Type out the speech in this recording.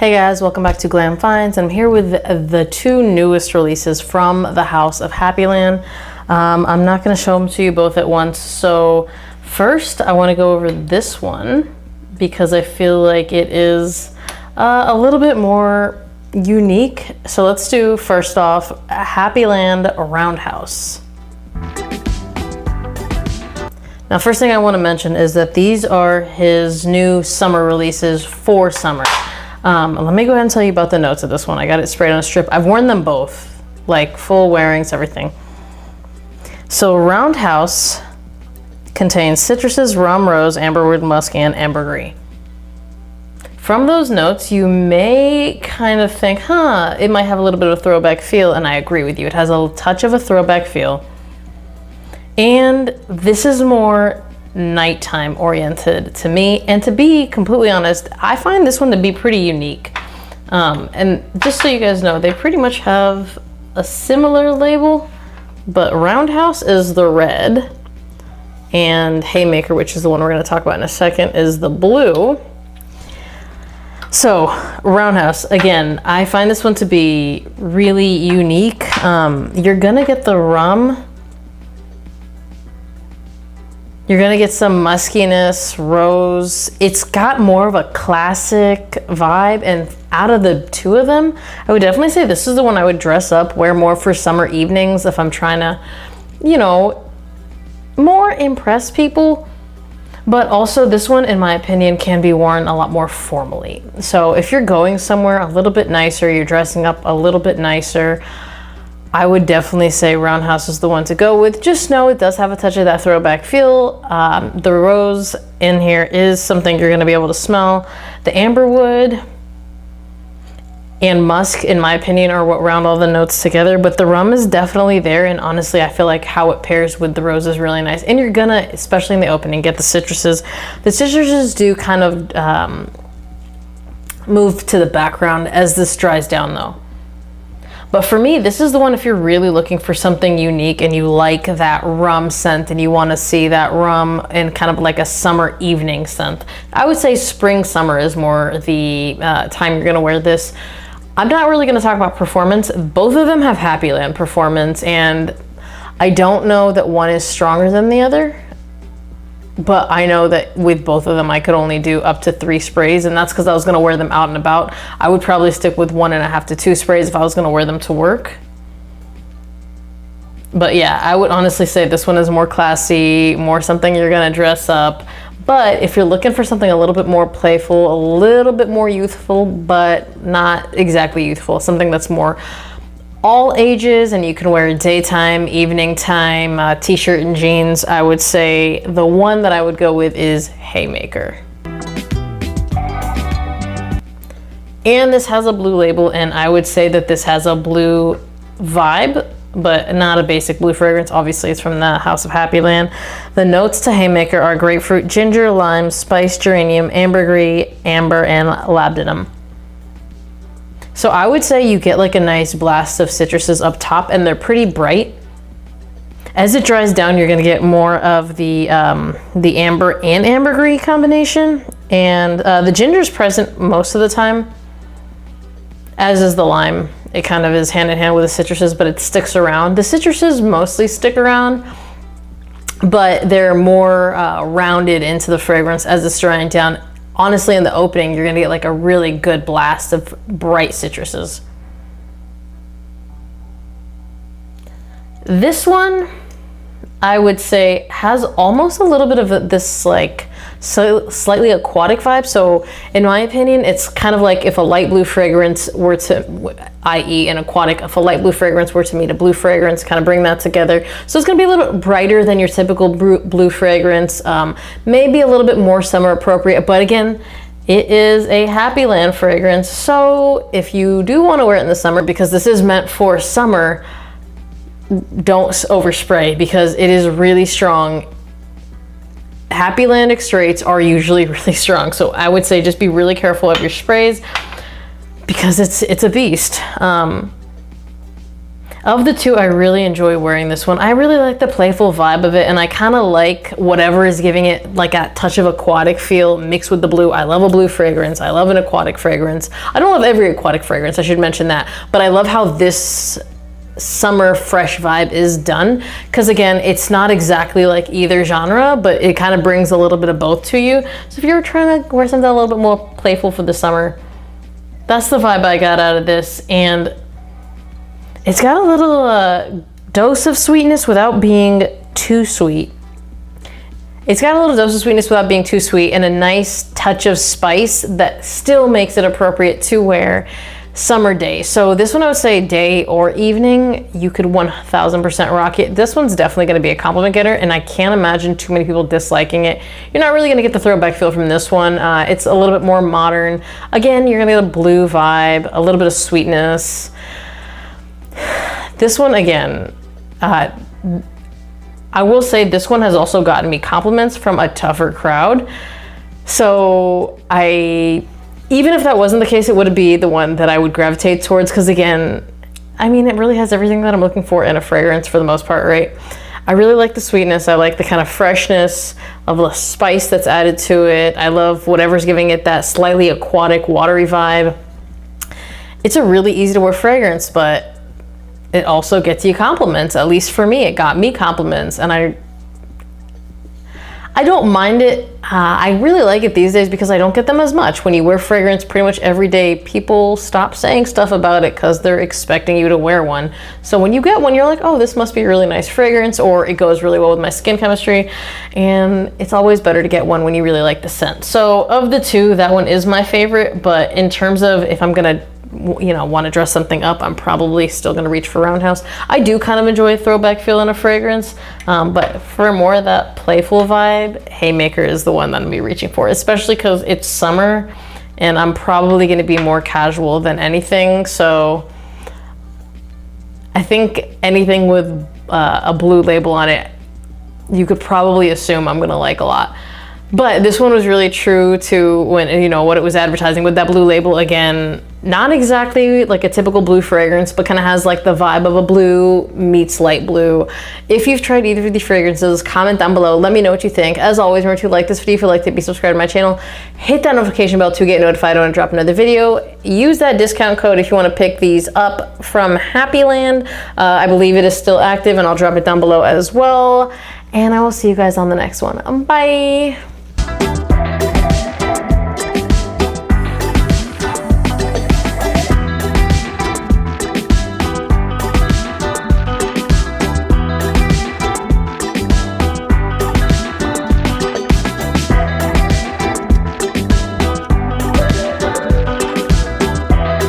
Hey guys, welcome back to Glam Finds. I'm here with the two newest releases from the house of Happyland. I'm not going to show them to you both at once. So first I want to go over this one because I feel like it is a little bit more unique. So let's do first off Happyland Roundhouse. Now first thing I want to mention is that these are his new summer releases for summer. Let me go ahead and tell you about the notes of this one. I got it sprayed on a strip. I've worn them both, like full wearings, everything. So Roundhouse contains citruses, rum, rose, amberwood, musk, and ambergris. From those notes, you may kind of think, it might have a little bit of a throwback feel, and I agree with you. It has a touch of a throwback feel. And this is more nighttime oriented to me, and to be completely honest, I find this one to be pretty unique. And just so you guys know, they pretty much have a similar label, but Roundhouse is the red and Haymaker, which is the one we're going to talk about in a second, is the blue. So Roundhouse, again, I find this one to be really unique. You're gonna get the rum. You're gonna get some muskiness, rose. It's got more of a classic vibe, and out of the two of them, I would definitely say this is the one I would dress up, wear more for summer evenings if I'm trying to, you know, more impress people. But also this one, in my opinion, can be worn a lot more formally. So if you're going somewhere a little bit nicer, you're dressing up a little bit nicer, I would definitely say Roundhouse is the one to go with. Just know it does have a touch of that throwback feel. The rose in here is something you're gonna be able to smell. The amberwood and musk, in my opinion, are what round all the notes together, but the rum is definitely there, and honestly, I feel like how it pairs with the rose is really nice. And you're gonna, especially in the opening, get the citruses. The citruses do kind of move to the background as this dries down though. But for me, this is the one if you're really looking for something unique and you like that rum scent and you want to see that rum in kind of like a summer evening scent. I would say spring, summer is more the time you're going to wear this. I'm not really going to talk about performance. Both of them have Happyland performance, and I don't know that one is stronger than the other. But I know that with both of them, I could only do up to 3 sprays, and that's because I was going to wear them out and about. I would probably stick with 1.5 to 2 sprays if I was going to wear them to work. But yeah, I would honestly say this one is more classy, more something you're going to dress up. But if you're looking for something a little bit more playful, a little bit more youthful, but not exactly youthful, something that's more all ages, and you can wear daytime, evening time, t-shirt and jeans, I would say the one that I would go with is Haymaker. And this has a blue label, and I would say that this has a blue vibe, but not a basic blue fragrance. Obviously, it's from the House of Happyland. The notes to Haymaker are grapefruit, ginger, lime, spice, geranium, ambergris, amber, and labdanum. So I would say you get like a nice blast of citruses up top, and they're pretty bright. As it dries down, you're gonna get more of the amber and ambergris combination, and the ginger is present most of the time, as is the lime. It kind of is hand in hand with the citruses, but it sticks around. The citruses mostly stick around, but they're more rounded into the fragrance as it's drying down. Honestly, in the opening, you're gonna get like a really good blast of bright citruses. This one, I would say, has almost a little bit of this like slightly aquatic vibe. So in my opinion, it's kind of like if a light blue fragrance were to, i.e. an aquatic, if a light blue fragrance were to meet a blue fragrance, kind of bring that together. So it's gonna be a little bit brighter than your typical blue fragrance, maybe a little bit more summer appropriate, but again, it is a Happyland fragrance. So if you do wanna wear it in the summer, because this is meant for summer, don't overspray because it is really strong. Happyland extracts are usually really strong, so I would say just be really careful of your sprays because it's a beast. Of the two, I really enjoy wearing this one. I really like the playful vibe of it, and I kind of like whatever is giving it like a touch of aquatic feel mixed with the blue. I love a blue fragrance. I love an aquatic fragrance. I don't love every aquatic fragrance, I should mention that, but I love how this summer fresh vibe is done, because again, it's not exactly like either genre, but it kind of brings a little bit of both to you. So if you're trying to wear something a little bit more playful for the summer, that's the vibe I got out of this. And it's got a little dose of sweetness without being too sweet. It's got a little dose of sweetness without being too sweet, and a nice touch of spice that still makes it appropriate to wear summer days. So this one, I would say day or evening, you could 1000% rock it. This one's definitely going to be a compliment getter, and I can't imagine too many people disliking it. You're not really going to get the throwback feel from this one. It's a little bit more modern. Again, you're going to get a blue vibe, a little bit of sweetness. This one, again, I will say this one has also gotten me compliments from a tougher crowd. So even if that wasn't the case, it would be the one that I would gravitate towards, because again, I mean, it really has everything that I'm looking for in a fragrance for the most part, right? I really like the sweetness. I like the kind of freshness of the spice that's added to it. I love whatever's giving it that slightly aquatic, watery vibe. It's a really easy to wear fragrance, but it also gets you compliments. At least for me, it got me compliments, and I don't mind it. I really like it these days because I don't get them as much. When you wear fragrance pretty much every day, people stop saying stuff about it because they're expecting you to wear one. So when you get one, you're like, oh, this must be a really nice fragrance, or it goes really well with my skin chemistry. And it's always better to get one when you really like the scent. So of the two, that one is my favorite. But in terms of if I'm gonna want to dress something up, I'm probably still going to reach for Roundhouse. I do kind of enjoy a throwback feel in a fragrance, but for more of that playful vibe, Haymaker is the one that I'm going to be reaching for, especially because it's summer and I'm probably going to be more casual than anything. So I think anything with a blue label on it, you could probably assume I'm going to like a lot. But this one was really true to what it was advertising with that blue label. Again, not exactly like a typical blue fragrance, but kind of has like the vibe of a blue meets light blue. If you've tried either of these fragrances, comment down below. Let me know what you think. As always, remember to like this video if you liked it, be subscribed to my channel. Hit that notification bell to get notified when I drop another video. Use that discount code if you want to pick these up from Happyland. I believe it is still active, and I'll drop it down below as well. And I will see you guys on the next one. Bye.